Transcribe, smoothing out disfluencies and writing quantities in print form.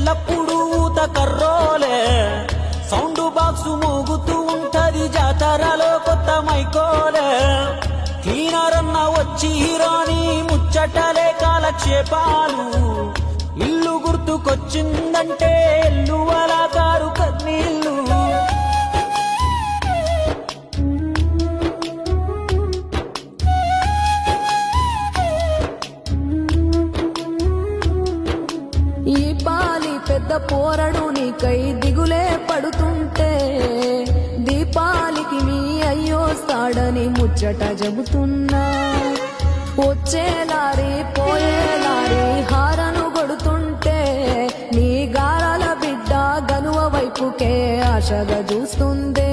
ఎల్లప్పుడూ ఊత కర్రోలే sound box మోగుతూ ఉంటది జాతరలో కొత్త మైకోలే క్లీనరన్న వచ్చి రాని ముచ్చటలే కాలక్షేపాలు ఇల్లు గుర్తుకొచ్చిందంటే ఎల్లువలా కారు కన్నీళ్ళు ఈ పాలి పెద్ద పోరడు నీకై దిగులే పడుతుంటే దీపాలికి మీ అయ్యోస్తాడని ముచ్చట చెబుతున్నా వచ్చేలారి పోయేలారి హారను కొడుతుంటే నీ గారాల బిడ్డ గనువ వైపుకే ఆశగా చూస్తుందే